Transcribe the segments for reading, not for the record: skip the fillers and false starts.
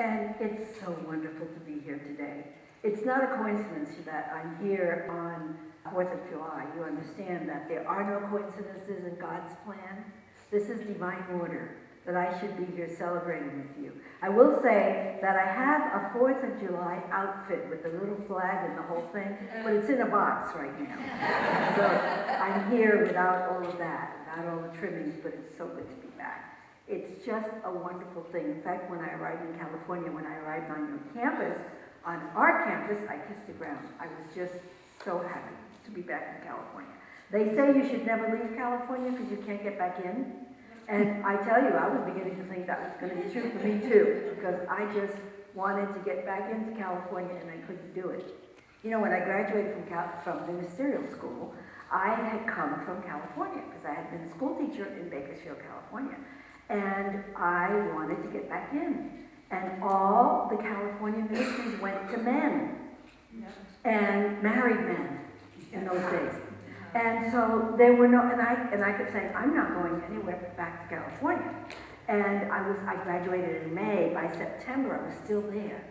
And it's so wonderful to be here today. It's not a coincidence that I'm here on 4th of July. You understand that there are no coincidences in God's plan. This is divine order, that I should be here celebrating with you. I will say that I have a 4th of July outfit with the little flag and the whole thing, but it's in a box right now. So I'm here without all of that, without all the trimmings, but it's so good to be back. It's just a wonderful thing. In fact, when I arrived in California, when I arrived on your campus, on our campus, I kissed the ground. I was just so happy to be back in California. They say you should never leave California because you can't get back in. And I tell you, I was beginning to think that was going to be true for me too, because I just wanted to get back into California and I couldn't do it. You know, when I graduated from ministerial school, I had come from California because I had been a school teacher in Bakersfield, California. And I wanted to get back in. And all the California ministries went to men and married men in those days. And so there were no, and I kept saying, I'm not going anywhere back to California. And I graduated in May. By September, I was still there.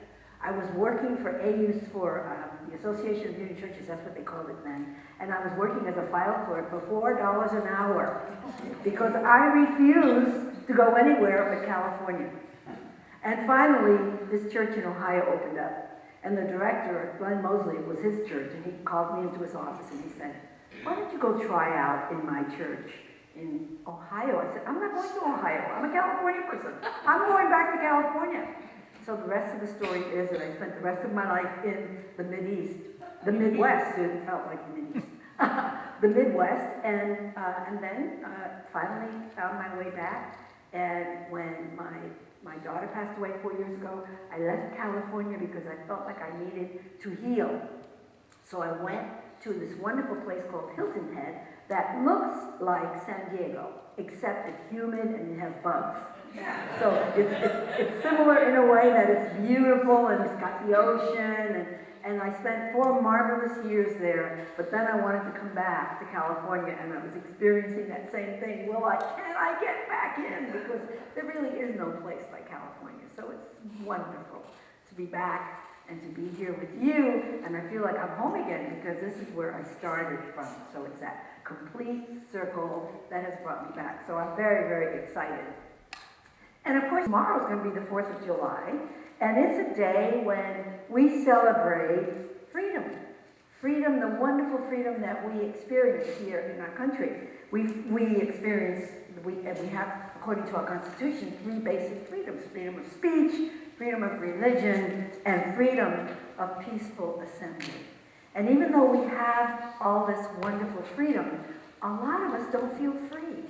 I was working for AU's, for the Association of Union Churches, that's what they called it then. And I was working as a file clerk for $4 an hour because I refused to go anywhere but California. And finally, this church in Ohio opened up. And the director, Glenn Mosley, it was his church, and he called me into his office and he said, why don't you go try out in my church in Ohio? I said, I'm not going to Ohio. I'm a California person. I'm going back to California. So the rest of the story is that I spent the rest of my life in the Midwest, it felt like the Mideast, the Midwest, and then finally found my way back. And when my daughter passed away 4 years ago, I left California because I felt like I needed to heal. So I went to this wonderful place called Hilton Head that looks like San Diego, except it's humid and it has bugs. So it's similar in a way that it's beautiful and it's got the ocean, and I spent 4 marvelous years there, but then I wanted to come back to California and I was experiencing that same thing. Can I get back in? Because there really is no place like California. So it's wonderful to be back and to be here with you, and I feel like I'm home again because this is where I started from. So it's that complete circle that has brought me back. So I'm very, very excited. And of course, tomorrow is going to be the 4th of July, and it's a day when we celebrate freedom. Freedom, the wonderful freedom that we experience here in our country. We have, according to our Constitution, 3 basic freedoms: freedom of speech, freedom of religion, and freedom of peaceful assembly. And even though we have all this wonderful freedom, a lot of us don't feel free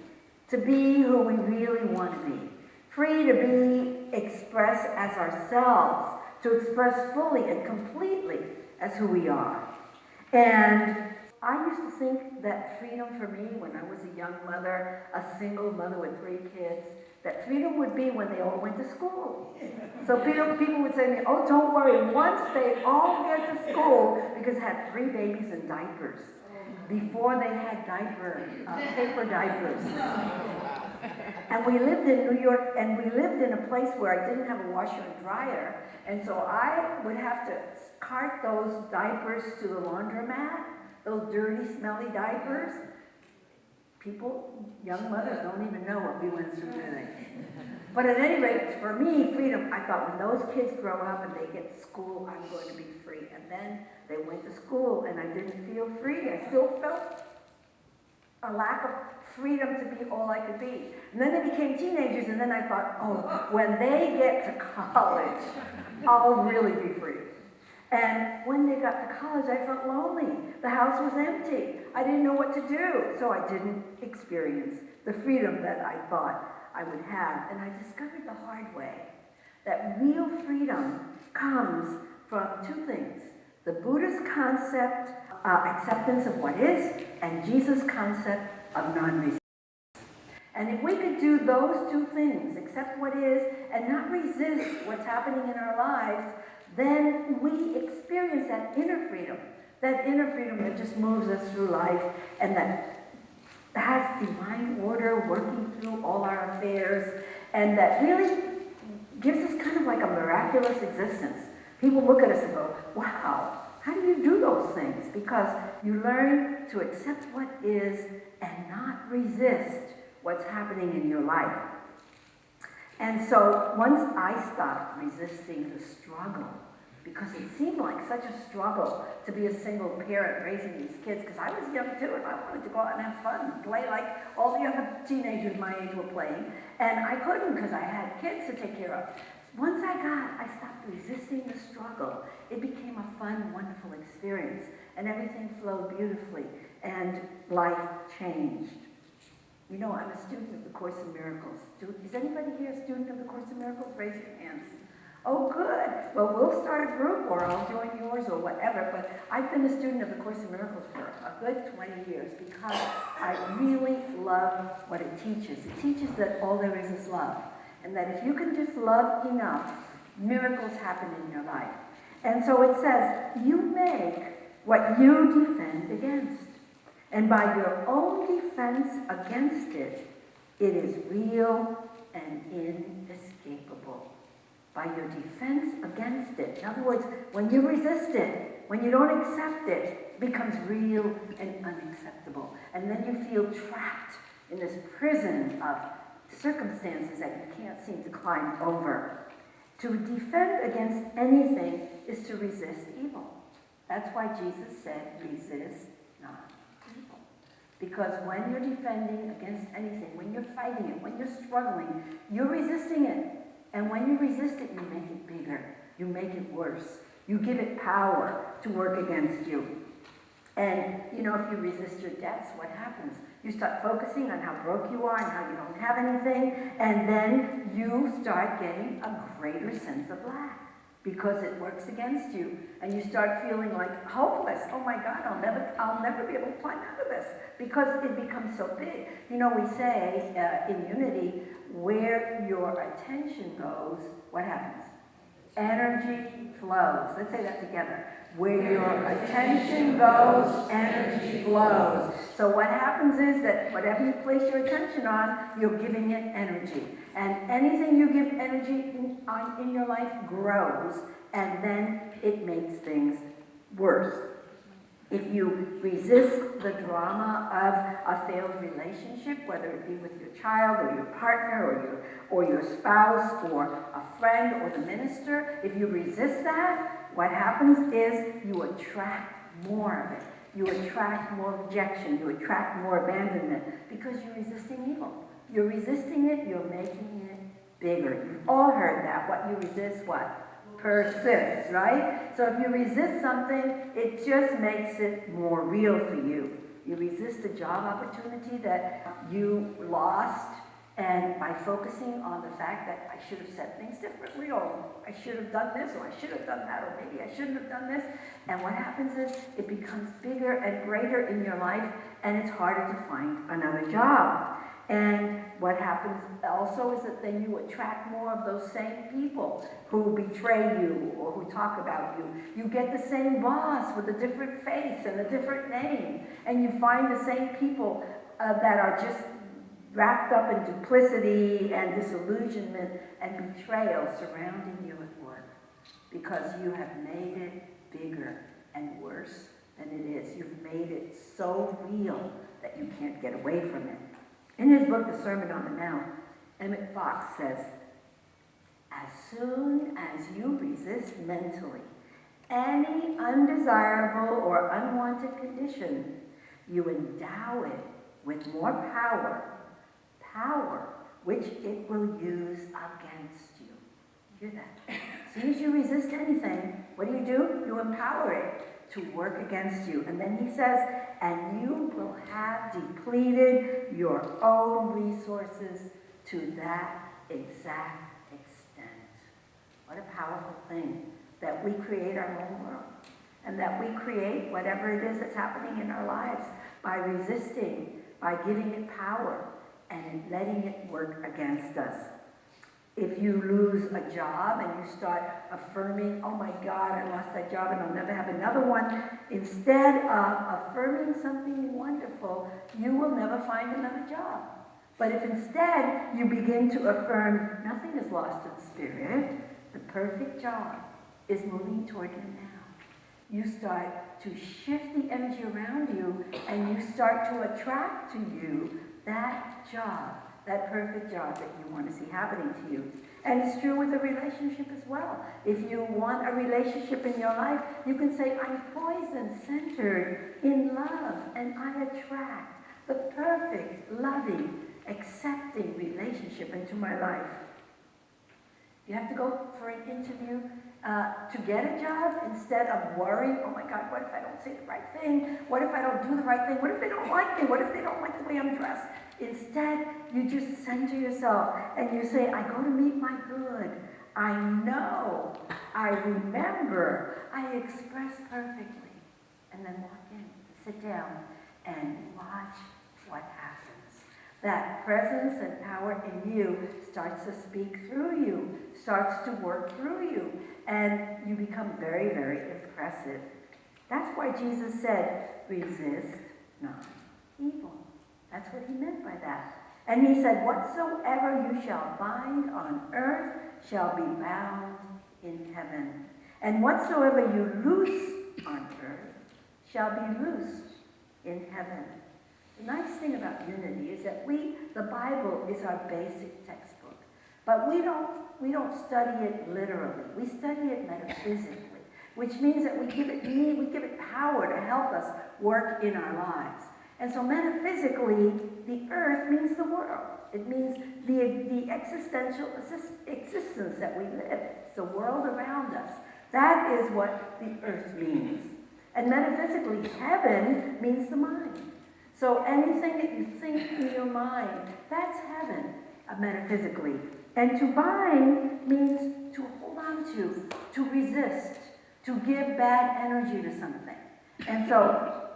to be who we really want to be. Free to be expressed as ourselves, to express fully and completely as who we are. And I used to think that freedom for me, when I was a young mother, a single mother with 3 kids, that freedom would be when they all went to school. So people would say to me, oh, don't worry, once they all get to school, because I had 3 babies in diapers, before they had paper diapers. And we lived in New York, and we lived in a place where I didn't have a washer and dryer, and so I would have to cart those diapers to the laundromat, those dirty, smelly diapers. People, young mothers, don't even know what we went through, do they? But at any rate, for me, freedom, I thought when those kids grow up and they get to school, I'm going to be free. And then they went to school, and I didn't feel free. I still felt a lack of freedom to be all I could be. And then they became teenagers, and then I thought, oh, when they get to college, I'll really be free. And when they got to college, I felt lonely. The house was empty. I didn't know what to do, so I didn't experience the freedom that I thought I would have. And I discovered the hard way that real freedom comes from 2 things: the Buddha's concept, acceptance of what is, and Jesus' concept of non-resistance. And if we could do those 2 things, accept what is and not resist what's happening in our lives, then we experience that inner freedom that just moves us through life and that has divine order working through all our affairs, and that really gives us kind of like a miraculous miraculous existence. People look at us and go, wow, how do you do those things? Because you learn to accept what is and not resist what's happening in your life. And so once I stopped resisting the struggle, because it seemed like such a struggle to be a single parent raising these kids, because I was young too, and I wanted to go out and have fun and play like all the other teenagers my age were playing, and I couldn't because I had kids to take care of. Once I stopped resisting the struggle, it became a fun, wonderful experience, and everything flowed beautifully, and life changed. You know, I'm a student of the Course in Miracles. Is anybody here a student of the Course in Miracles? Raise your hands. Oh, good. Well, we'll start a group, or I'll join yours, or whatever. But I've been a student of the Course in Miracles for a good 20 years because I really love what it teaches. It teaches that all there is love. And that if you can just love enough, miracles happen in your life. And so it says, you make what you defend against. And by your own defense against it, it is real and inescapable. By your defense against it. In other words, when you resist it, when you don't accept it, it becomes real and unacceptable. And then you feel trapped in this prison of circumstances that you can't seem to climb over. To defend against anything is to resist evil. That's why Jesus said, resist not evil. Because when you're defending against anything, when you're fighting it, when you're struggling, you're resisting it. And when you resist it, you make it bigger. You make it worse. You give it power to work against you. And, you know, if you resist your debts, what happens? You start focusing on how broke you are and how you don't have anything, and then you start getting a greater sense of lack because it works against you. And you start feeling like hopeless. Oh my God, I'll never be able to climb out of this because it becomes so big. You know, we say in Unity, where your attention goes, what happens? Energy flows. Let's say that together. Where your attention goes, energy flows. So what happens is that whatever you place your attention on, you're giving it energy. And anything you give energy in your life grows, and then it makes things worse. If you resist the drama of a failed relationship, whether it be with your child or your partner or your spouse or a friend or the minister, if you resist that, what happens is you attract more of it. You attract more rejection. You attract more abandonment because you're resisting evil. You're resisting it, you're making it bigger. You've all heard that. What you resist, what? Persists, right? So if you resist something, it just makes it more real for you. You resist a job opportunity that you lost, and by focusing on the fact that I should have said things differently, or I should have done this, or I should have done that, or maybe I shouldn't have done this, and what happens is it becomes bigger and greater in your life, and it's harder to find another job. And what happens also is that then you attract more of those same people who betray you or who talk about you. You get the same boss with a different face and a different name. And you find the same people that are just wrapped up in duplicity and disillusionment and betrayal surrounding you at work. Because you have made it bigger and worse than it is. You've made it so real that you can't get away from it. In his book, The Sermon on the Mount, Emmett Fox says, as soon as you resist mentally any undesirable or unwanted condition, you endow it with more power which it will use against you. Hear that? As soon as you resist anything, what do? You empower it to work against you. And then he says, and you will have depleted your own resources to that exact extent. What a powerful thing that we create our own world. And that we create whatever it is that's happening in our lives by resisting, by giving it power, and letting it work against us. If you lose a job and you start affirming, oh my God, I lost that job and I'll never have another one, instead of affirming something wonderful, you will never find another job. But if instead you begin to affirm, nothing is lost in spirit, the perfect job is moving toward you now. You start to shift the energy around you, and you start to attract to you that job, that perfect job that you want to see happening to you. And it's true with a relationship as well. If you want a relationship in your life, you can say, I'm poised and centered in love, and I attract the perfect, loving, accepting relationship into my life. You have to go for an interview to get a job instead of worrying, oh my God, what if I don't say the right thing? What if I don't do the right thing? What if they don't like me? What if they don't like the way I'm dressed? Instead, you just center yourself and you say, I go to meet my good. I know, I remember, I express perfectly. And then walk in, sit down, and watch what happens. That presence and power in you starts to speak through you, starts to work through you, and you become very, very impressive. That's why Jesus said, resist not evil. That's what he meant by that. And he said, whatsoever you shall bind on earth shall be bound in heaven. And whatsoever you loose on earth shall be loosed in heaven. The nice thing about unity is that the Bible is our basic textbook. But we don't study it literally. We study it metaphysically, which means that we give it power to help us work in our lives. And so metaphysically, the earth means the world. It means the existential existence that we live. It's the world around us. That is what the earth means. And metaphysically, heaven means the mind. So anything that you think in your mind, that's heaven, metaphysically. And to bind means to hold on to resist, to give bad energy to something. And so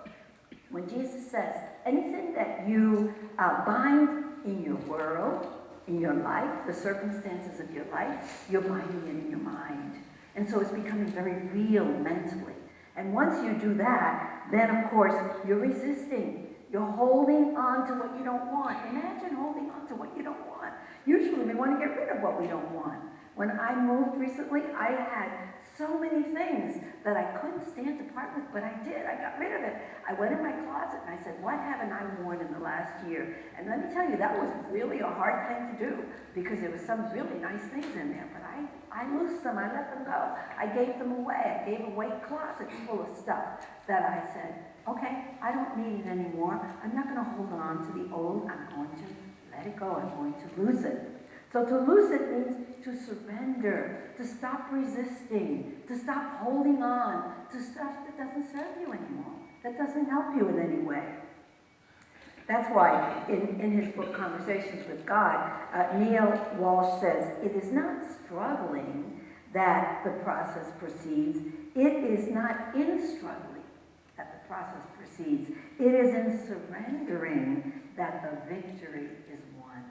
when Jesus says, anything that you bind in your world, in your life, the circumstances of your life, you're binding it in your mind. And so it's becoming very real mentally. And once you do that, then of course you're resisting. You're holding on to what you don't want. Imagine holding on to what you don't want. Usually we want to get rid of what we don't want. When I moved recently, I had so many things that I couldn't stand to part with, but I did. I got rid of it. I went in my closet and I said, what haven't I worn in the last year? And let me tell you, that was really a hard thing to do because there was some really nice things in there, but I loosed them, I let them go. I gave them away. I gave away closets full of stuff that I said, okay, I don't need it anymore. I'm not going to hold on to the old. I'm going to let it go. I'm going to lose it. So to lose it means to surrender, to stop resisting, to stop holding on to stuff that doesn't serve you anymore, that doesn't help you in any way. That's why in his book, Conversations with God, Neil Walsh says, it is not struggling that the process proceeds. It is not in struggling that the process proceeds. It is in surrendering that the victory is won.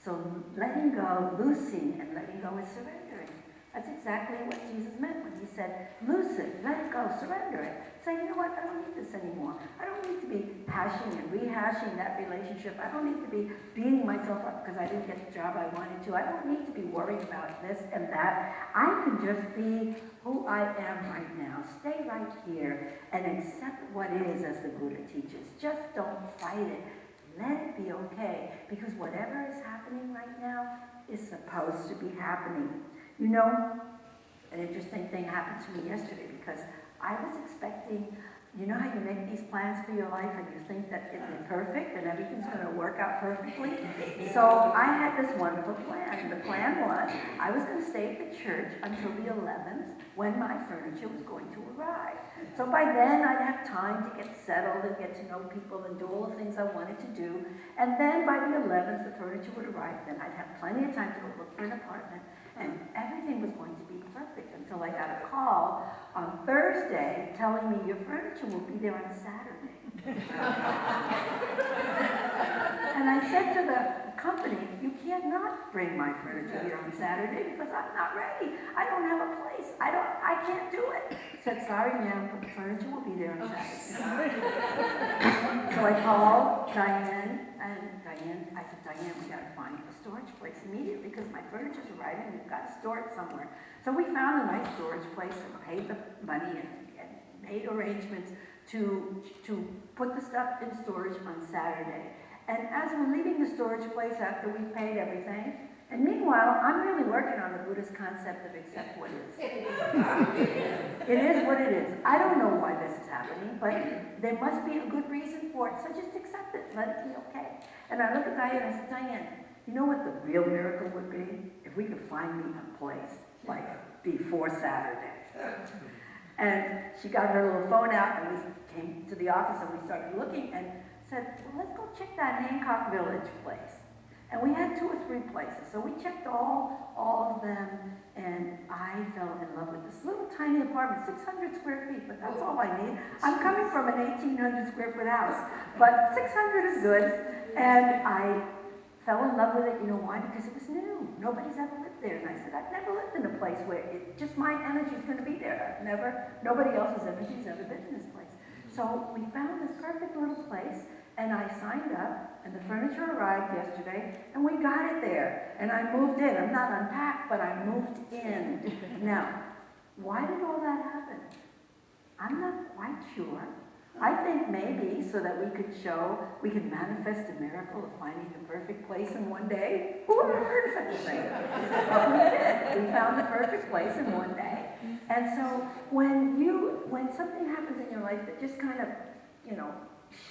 So letting go, loosing, and letting go is surrendering. That's exactly what Jesus meant when he said, loose it, let it go, surrender it. Say, you know what, I don't need this anymore. I don't need to be hashing and rehashing that relationship. I don't need to be beating myself up because I didn't get the job I wanted to. I don't need to be worried about this and that. I can just be who I am right now. Stay right here and accept what is as the Buddha teaches. Just don't fight it. Let it be okay, because whatever is happening right now is supposed to be happening. You know, an interesting thing happened to me yesterday because I was expecting, you know how you make these plans for your life and you think that it's perfect and everything's going to work out perfectly? So I had this wonderful plan. The plan was I was going to stay at the church until the 11th when my furniture was going to arrive. So by then I'd have time to get settled and get to know people and do all the things I wanted to do. And then by the 11th, the furniture would arrive. Then I'd have plenty of time to go look for an apartment. And everything was going to be perfect until I got a call on Thursday telling me your furniture will be there on Saturday. And I said to the company, you cannot bring my furniture here on Saturday because I'm not ready. I don't have a place. I can't do it. He said, sorry ma'am, but the furniture will be there on Saturday. So I called Diane, and Diane, we gotta find a storage place immediately because my furniture's arriving, we've got to store it somewhere. So we found a nice storage place and paid the money and made arrangements to put the stuff in storage on Saturday. And as we're leaving the storage place after we've paid everything, and meanwhile, I'm really working on the Buddhist concept of accept what is. It is what it is. I don't know why this is happening, but there must be a good reason for it, so just accept it, let it be okay. And I look at Diane and I said, Diane, you know what the real miracle would be? If we could find me a place, like before Saturday. And she got her little phone out and we came to the office and we started looking and said, well, let's go check that Hancock Village place. And we had 2 or 3 places, so we checked all of them, and I fell in love with this little tiny apartment, 600 square feet, but that's all I need. I'm coming from an 1,800 square foot house, but 600 is good, and I fell in love with it. You know why? Because it was new. Nobody's ever lived there, and I said, I've never lived in a place where just my energy is going to be there. Nobody else's energy has ever been in this place. So we found this perfect little place, and I signed up, and the furniture arrived yesterday, and we got it there. And I moved in. I'm not unpacked, but I moved in. Now, why did all that happen? I'm not quite sure. I think maybe so that we could manifest a miracle of finding the perfect place in one day. Who ever heard of such a thing? But we did. We found the perfect place in one day. And so when something happens in your life that just kind of,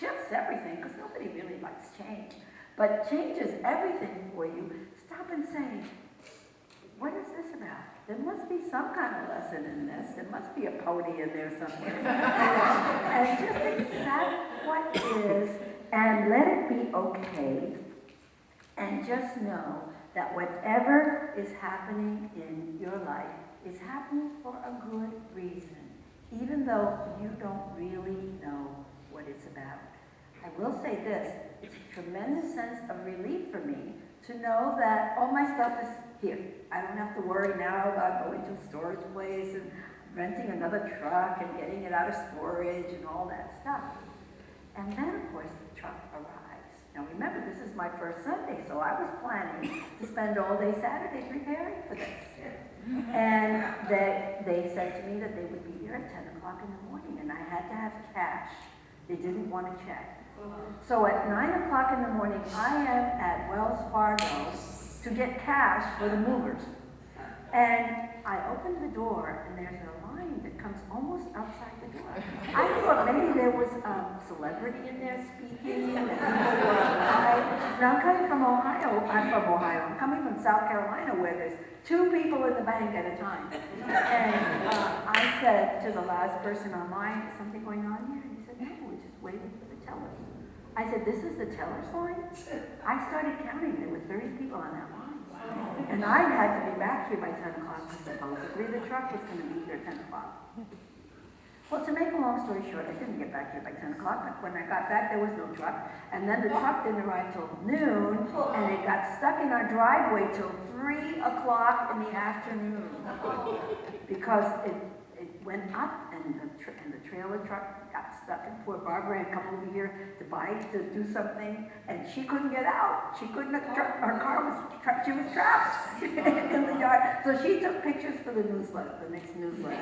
shifts everything, because nobody really likes change, but changes everything for you, stop and say, what is this about? There must be some kind of lesson in this. There must be a pony in there somewhere. And just accept what is and let it be okay. And just know that whatever is happening in your life is happening for a good reason, even though you don't really know what it's about. I will say this, it's a tremendous sense of relief for me to know that all my stuff is here. I don't have to worry now about going to a storage place and renting another truck and getting it out of storage and all that stuff. And then, of course, the truck arrives. Now remember, this is my first Sunday, so I was planning to spend all day Saturday preparing for this. And they said to me that they would be here at 10 o'clock in the morning, and I had to have cash. They didn't want to check. So at 9 o'clock in the morning, I am at Wells Fargo to get cash for the movers. And I opened the door, and there's a line that comes almost outside the door. I thought maybe there was a celebrity in there speaking, and people were alive. Now I'm coming from Ohio. I'm coming from South Carolina, where there's 2 people in the bank at a time. And I said to the last person online, is something going on here? And he said, no, we're just waiting for the tellers. I said, this is the teller's line? I started counting. There were 30 people on that line. And I had to be back here by 10 o'clock because supposedly the truck was going to be here at 10 o'clock. Well, to make a long story short, I didn't get back here by 10 o'clock. But when I got back, there was no truck. And then the truck didn't arrive till noon, and it got stuck in our driveway till 3 o'clock in the afternoon. Because it went up, and the trailer truck got stuck, and poor Barbara had come over here to do something, and she couldn't get out. She couldn't, her car was trapped, she was trapped in the yard. So she took pictures for the newsletter, the next newsletter.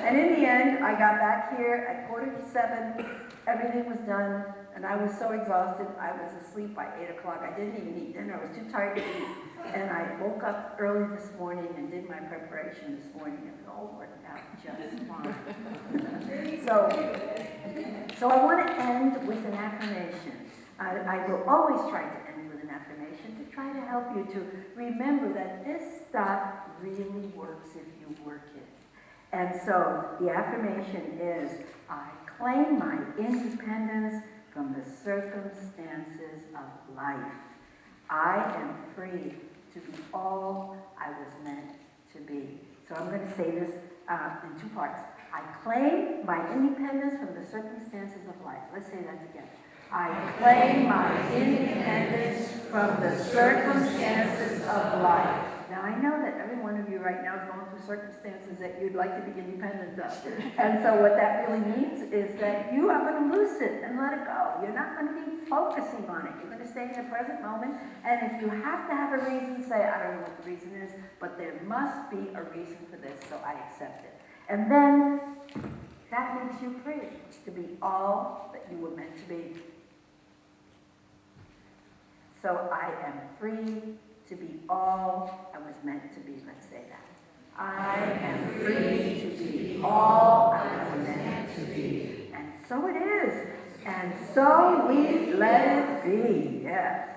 And in the end, I got back here at 6:45, everything was done, and I was so exhausted, I was asleep by 8 o'clock. I didn't even eat dinner, I was too tired to eat. And I woke up early this morning and did my preparation this morning, and it all worked out just fine. So I want to end with an affirmation. I will always try to end with an affirmation to try to help you to remember that this stuff really works if you work it. And so the affirmation is, I claim my independence from the circumstances of life. I am free to be all I was meant to be. So I'm going to say this in 2 parts. I claim my independence from the circumstances of life. Let's say that together. I claim my independence from the circumstances of life. Now I know that every one of you right now is going through circumstances that you'd like to be independent of. And so what that really means is that you are going to loose it and let it go. You're not going to be focusing on it. You're going to stay in the present moment. And if you have to have a reason, say, I don't know what the reason is, but there must be a reason for this, so I accept it. And then that makes you free to be all that you were meant to be. So I am free to be all I was meant to be. Let's say that. I am free to be all I was meant to be. And so it is. And so we let it be. Yes.